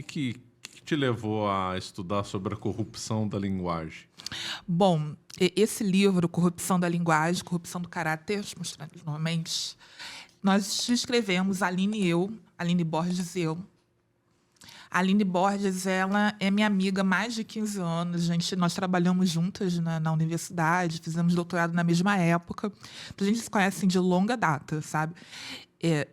que te levou a estudar sobre a corrupção da linguagem? Bom, esse livro, Corrupção da Linguagem, Corrupção do Caráter, mostrando novamente, nós escrevemos, Aline Borges e eu. A Aline Borges, ela é minha amiga há mais de 15 anos. Nós trabalhamos juntas na universidade, fizemos doutorado na mesma época. Então, a gente se conhece de longa data, sabe?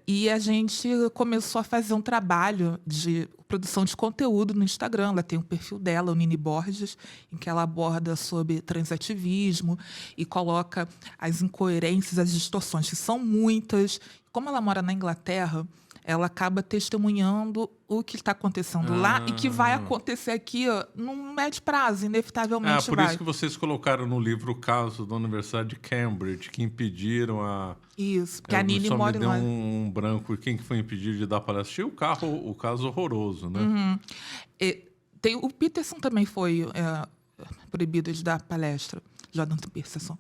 E a gente começou a fazer um trabalho de produção de conteúdo no Instagram. Ela tem um perfil dela, o Nini Borges, em que ela aborda sobre transativismo e coloca as incoerências, as distorções, que são muitas. Como ela mora na Inglaterra, ela acaba testemunhando o que está acontecendo lá e que vai acontecer aqui num médio prazo, inevitavelmente por vai. isso que vocês colocaram no livro o caso da Universidade de Cambridge, que impediram a... Isso, porque a Nini mora lá. lá. Só me deu um branco. Quem que foi impedir de dar palestra? O caso horroroso, né? O Peterson também foi proibido de dar palestra, Jordan Peterson.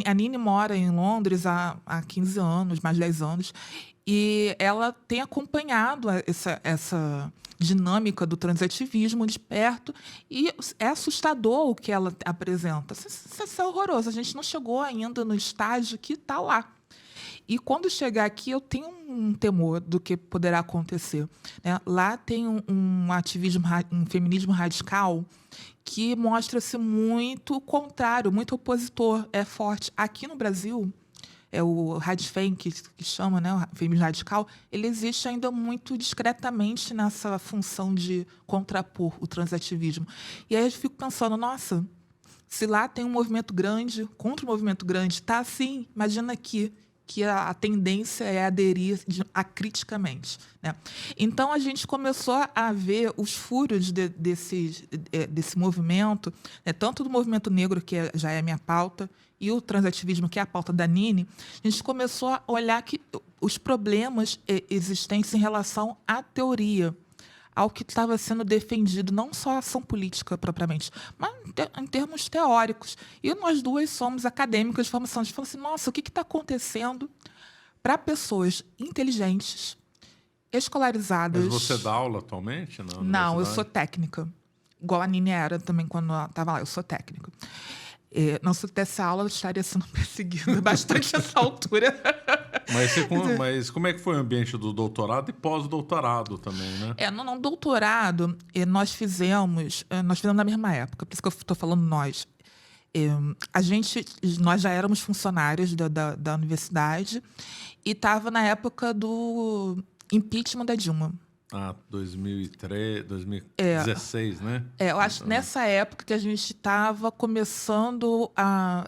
A Nini mora em Londres há 15 anos, mais de 10 anos, e ela tem acompanhado essa dinâmica do transativismo de perto, e é assustador o que ela apresenta. Isso é horroroso. A gente não chegou ainda no estágio que está lá. E quando chegar aqui, eu tenho um temor do que poderá acontecer, né? Lá tem um feminismo radical que mostra-se muito contrário, muito opositor, é forte. Aqui no Brasil, o Radfem, que chama, né, o feminismo radical, ele existe ainda muito discretamente nessa função de contrapor o transativismo. E aí eu fico pensando, nossa, se lá tem um movimento grande, contra um movimento grande, está assim, imagina aqui, que a tendência é aderir acriticamente, né? Então, a gente começou a ver os furos desse movimento, né? Tanto do movimento negro, que já é a minha pauta, e o transativismo, que é a pauta da Nini. A gente começou a olhar que os problemas existentes em relação à teoria, ao que estava sendo defendido, não só a ação política propriamente, mas em termos teóricos. E nós duas somos acadêmicas de formação. A gente falou assim, nossa, o que está acontecendo para pessoas inteligentes, escolarizadas... Mas você dá aula atualmente? Não, eu sou técnica. Igual a Nini era também quando ela estava lá, eu sou técnica. Não, se eu desse aula, eu estaria sendo perseguida bastante nessa altura. Mas como é que foi o ambiente do doutorado e pós-doutorado também, né? No doutorado, nós fizemos na mesma época, por isso que eu estou falando nós. Nós já éramos funcionários da universidade e estava na época do impeachment da Dilma. 2016, né? Eu acho nessa época que a gente estava começando a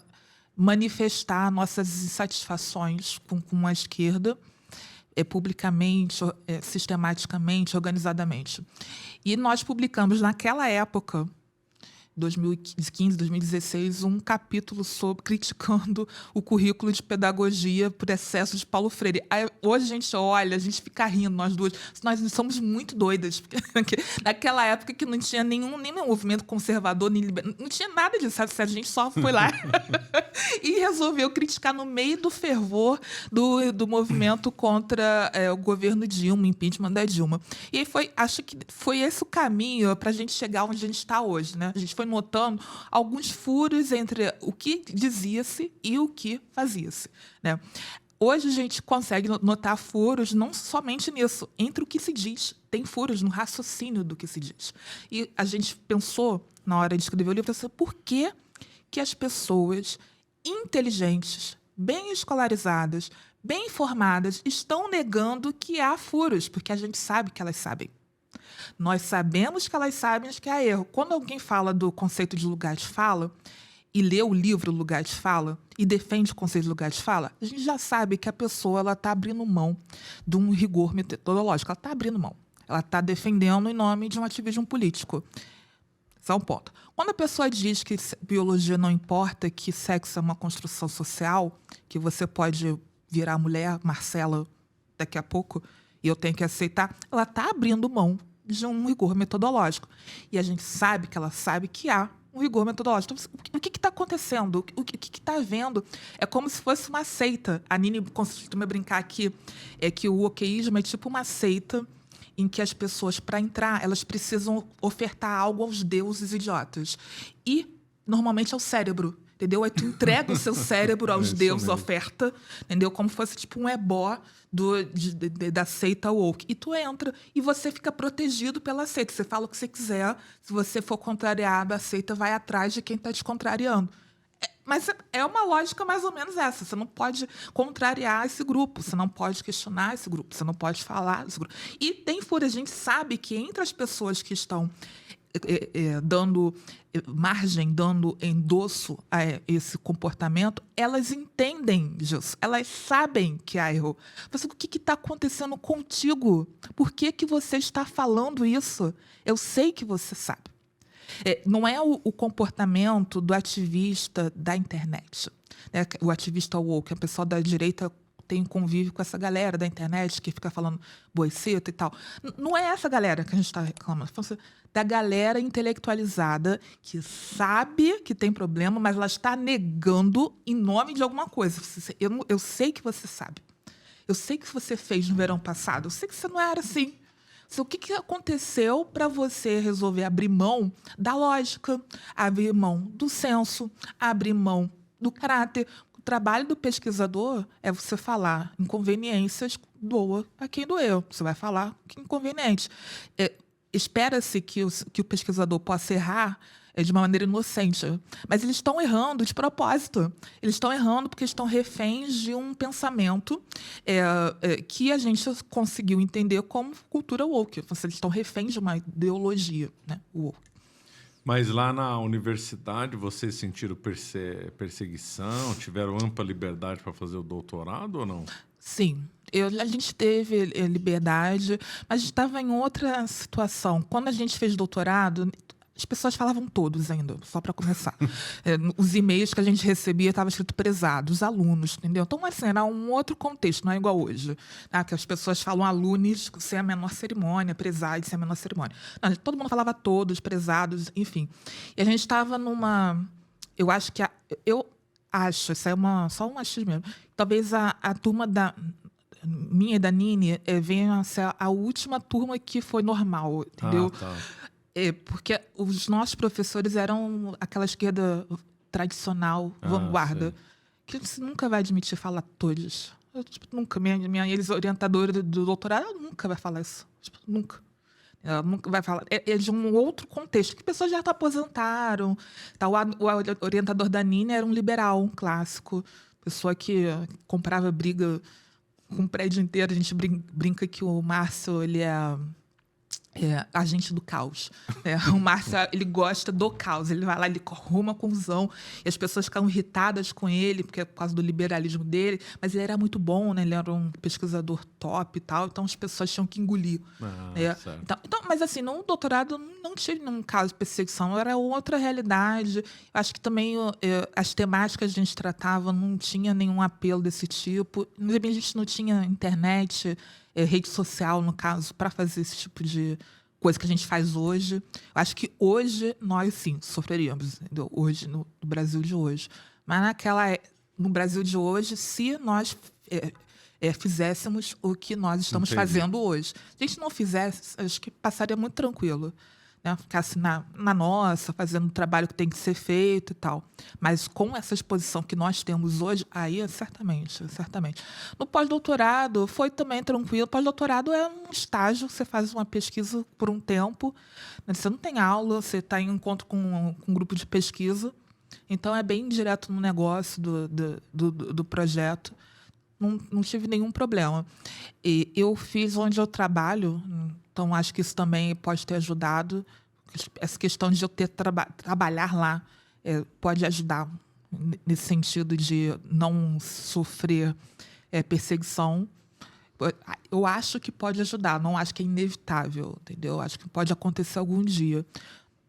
manifestar nossas insatisfações com a esquerda, publicamente, sistematicamente, organizadamente. E nós publicamos, naquela época, 2015, 2016, um capítulo criticando o currículo de pedagogia por excesso de Paulo Freire. Aí, hoje a gente olha, a gente fica rindo, nós duas. Nós somos muito doidas. Porque naquela época que não tinha nenhum movimento conservador, nem liberal, não tinha nada disso. A gente só foi lá e resolveu criticar no meio do fervor do movimento contra o governo Dilma, o impeachment da Dilma. E aí acho que foi esse o caminho para a gente chegar onde a gente está hoje, né? A gente foi notando alguns furos entre o que dizia-se e o que fazia-se, né? Hoje a gente consegue notar furos não somente nisso, entre o que se diz, tem furos no raciocínio do que se diz. E a gente pensou, na hora de escrever o livro, por que as pessoas inteligentes, bem escolarizadas, bem informadas, estão negando que há furos, porque a gente sabe que elas sabem. Nós sabemos que elas sabem que há erro. Quando alguém fala do conceito de lugar de fala e lê o livro Lugar de Fala e defende o conceito de lugar de fala, a gente já sabe que a pessoa está abrindo mão de um rigor metodológico. Ela está abrindo mão. Ela está defendendo em nome de um ativismo político. Esse é um ponto. Quando a pessoa diz que biologia não importa, que sexo é uma construção social, que você pode virar mulher, Marcela, daqui a pouco, e eu tenho que aceitar, ela está abrindo mão de um rigor metodológico. E a gente sabe que ela sabe que há um rigor metodológico. Então, o que está acontecendo? O que está havendo? É como se fosse uma seita. A Nini costuma brincar aqui que o oqueísmo é tipo uma seita em que as pessoas, para entrar, elas precisam ofertar algo aos deuses idiotas. E, normalmente, é o cérebro. Entendeu? Aí tu entrega o seu cérebro aos deuses, oferta, entendeu? Como fosse tipo um ebó da seita woke. E tu entra e você fica protegido pela seita. Você fala o que você quiser. Se você for contrariado, a seita vai atrás de quem está te contrariando. Mas é uma lógica mais ou menos essa. Você não pode contrariar esse grupo, você não pode questionar esse grupo, você não pode falar desse grupo. E tem furo, a gente sabe que entre as pessoas que estão dando margem, dando endosso a esse comportamento, elas entendem disso, elas sabem que há erro. Mas o que está acontecendo contigo? Por que você está falando isso? Eu sei que você sabe. Não é o comportamento do ativista da internet, né? O ativista woke, a pessoa da direita tem convívio com essa galera da internet que fica falando boiceta e tal. Não é essa galera que a gente está reclamando. Da galera intelectualizada que sabe que tem problema, mas ela está negando em nome de alguma coisa. Eu sei que você sabe. Eu sei que você fez no verão passado. Eu sei que você não era assim. O que aconteceu para você resolver abrir mão da lógica, abrir mão do senso, abrir mão do caráter? O trabalho do pesquisador é você falar inconveniências, doa a quem doeu. Você vai falar que é inconveniente. Espera-se que o pesquisador possa errar de uma maneira inocente. Mas eles estão errando de propósito. Eles estão errando porque estão reféns de um pensamento que a gente conseguiu entender como cultura woke. Eles estão reféns de uma ideologia, né, woke. Mas lá na universidade, vocês sentiram perseguição? Tiveram ampla liberdade para fazer o doutorado ou não? Sim. A gente teve liberdade, mas a gente estava em outra situação. Quando a gente fez doutorado, as pessoas falavam todos ainda, só para começar. Os e-mails que a gente recebia estavam escrito prezado, os alunos, entendeu? Então, assim, era um outro contexto, não é igual hoje. Tá? Que as pessoas falam alunos sem a menor cerimônia, prezados sem a menor cerimônia. Não, todo mundo falava todos, prezados, enfim. E a gente estava numa... Eu acho que... isso é só um achismo mesmo. Talvez a turma minha e da Nini venha a ser a última turma que foi normal, entendeu? Ah, tá. Porque os nossos professores eram aquela esquerda tradicional, vanguarda, que você nunca vai admitir falar todos. Nunca. Minha ex-orientadora do doutorado, ela nunca vai falar isso. Nunca. Ela nunca vai falar. É de um outro contexto, que pessoas já aposentaram. Tá? O orientador da Nini era um liberal, um clássico. Pessoa que comprava briga com o prédio inteiro. A gente brinca que o Márcio, ele é agente do caos. O Márcio, ele gosta do caos. Ele vai lá, ele arruma confusão. E as pessoas ficam irritadas com ele, porque é por causa do liberalismo dele. Mas ele era muito bom, né? Ele era um pesquisador top e tal. Então, as pessoas tinham que engolir. Então, mas, assim, no doutorado, não tive nenhum caso de perseguição. Era outra realidade. Eu acho que também as temáticas que a gente tratava não tinha nenhum apelo desse tipo. A gente não tinha internet, rede social, no caso, para fazer esse tipo de coisa que a gente faz hoje. Eu acho que hoje nós, sim, sofreríamos, entendeu? Hoje, no Brasil de hoje. Mas no Brasil de hoje, se nós fizéssemos o que nós estamos fazendo hoje. Se a gente não fizesse, acho que passaria muito tranquilo. Né? Ficasse na nossa, fazendo o trabalho que tem que ser feito e tal. Mas com essa exposição que nós temos hoje, aí certamente. No pós-doutorado foi também tranquilo. Pós-doutorado é um estágio, você faz uma pesquisa por um tempo, né? Você não tem aula, você está em encontro com um grupo de pesquisa. Então, é bem direto no negócio do projeto. Não tive nenhum problema. E eu fiz onde eu trabalho, então acho que isso também pode ter ajudado. Essa questão de eu trabalhar lá pode ajudar nesse sentido de não sofrer perseguição. Eu acho que pode ajudar, não acho que é inevitável, entendeu? Acho que pode acontecer algum dia.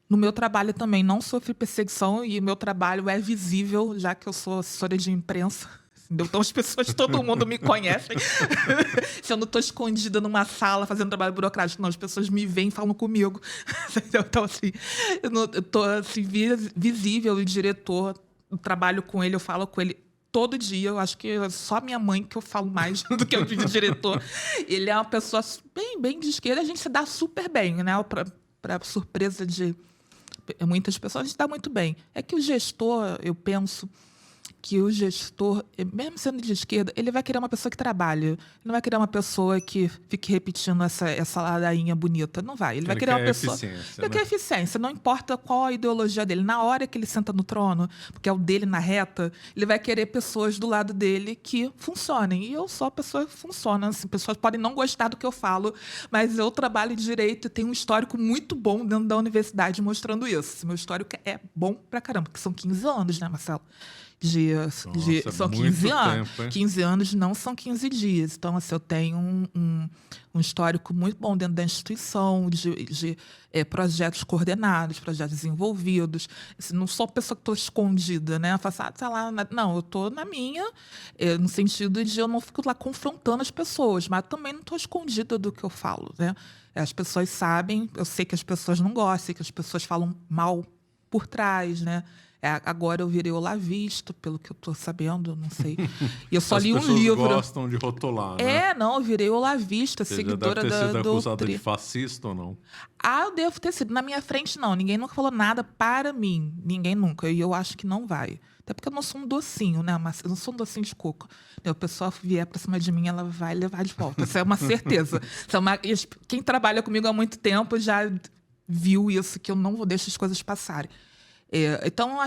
No meu trabalho também não sofri perseguição e meu trabalho é visível, já que eu sou assessora de imprensa. Então, as pessoas, todo mundo me conhece. Se eu não estou escondida numa sala fazendo trabalho burocrático, não, as pessoas me veem e falam comigo. Então, assim, eu estou assim, visível, o diretor, eu trabalho com ele, eu falo com ele todo dia. Eu acho que é só minha mãe que eu falo mais do que o diretor. Ele é uma pessoa bem de esquerda. A gente se dá super bem, né? Para surpresa de muitas pessoas, a gente dá muito bem. É que o gestor, eu penso que o gestor, mesmo sendo de esquerda, ele vai querer uma pessoa que trabalhe. Ele não vai querer uma pessoa que fique repetindo essa ladainha bonita. Não vai. Ele vai querer uma pessoa... Ele quer eficiência. Não importa qual a ideologia dele. Na hora que ele senta no trono, porque é o dele na reta, ele vai querer pessoas do lado dele que funcionem. E eu sou a pessoa que funciona. Assim, pessoas podem não gostar do que eu falo, mas eu trabalho de direito e tenho um histórico muito bom dentro da universidade mostrando isso. Meu histórico é bom pra caramba, porque são 15 anos, né, Marcelo? São 15 anos. Tempo, 15 anos não são 15 dias. Então, assim, eu tenho um histórico muito bom dentro da instituição, de projetos coordenados, projetos desenvolvidos. Assim, não sou pessoa que estou escondida, né? Tá lá, não, eu estou na minha, no sentido de eu não fico lá confrontando as pessoas, mas também não estou escondida do que eu falo, né? As pessoas sabem, eu sei que as pessoas não gostam, sei que as pessoas falam mal por trás, né? Agora eu virei olavista, pelo que eu estou sabendo, não sei. E eu só li um livro. As pessoas gostam de rotular, né? Não, eu virei olavista, seguidora da doutrina. Você deve ter sido acusada de fascista ou não? Eu devo ter sido. Na minha frente, não. Ninguém nunca falou nada para mim. Ninguém nunca. E eu acho que não vai. Até porque eu não sou um docinho, né? Mas eu não sou um docinho de coco. Se o pessoal vier para cima de mim, ela vai levar de volta. Isso é uma certeza. Quem trabalha comigo há muito tempo já viu isso, que eu não vou deixar as coisas passarem. Então,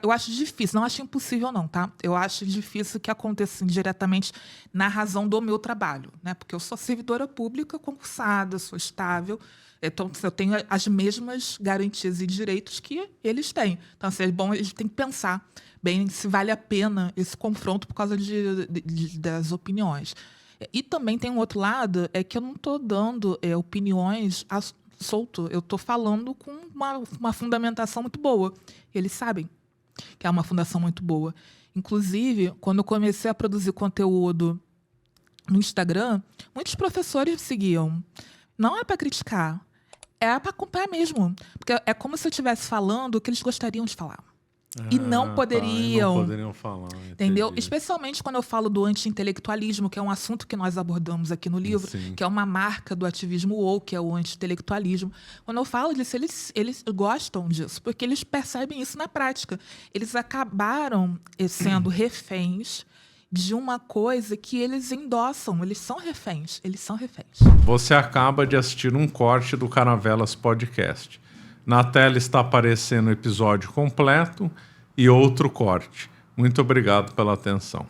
eu acho difícil, não acho impossível não, tá? Eu acho difícil que aconteça diretamente na razão do meu trabalho, né? Porque eu sou servidora pública concursada, sou estável, então eu tenho as mesmas garantias e direitos que eles têm. Então, assim, é bom, a gente tem que pensar bem se vale a pena esse confronto por causa das opiniões. E também tem um outro lado, que eu não estou dando opiniões solto, eu estou falando com uma fundamentação muito boa. Eles sabem que é uma fundação muito boa. Inclusive, quando eu comecei a produzir conteúdo no Instagram, muitos professores me seguiam. Não é para criticar, é para acompanhar mesmo. Porque é como se eu estivesse falando o que eles gostariam de falar. E não poderiam. Não poderiam falar. Entendeu? Entendi. Especialmente quando eu falo do anti-intelectualismo, que é um assunto que nós abordamos aqui no livro, Sim. que é uma marca do ativismo woke, que é o anti-intelectualismo. Quando eu falo disso, eles gostam disso, porque eles percebem isso na prática. Eles acabaram sendo reféns de uma coisa que eles endossam. Eles são reféns. Você acaba de assistir um corte do Caravelas Podcast. Na tela está aparecendo o episódio completo e outro corte. Muito obrigado pela atenção.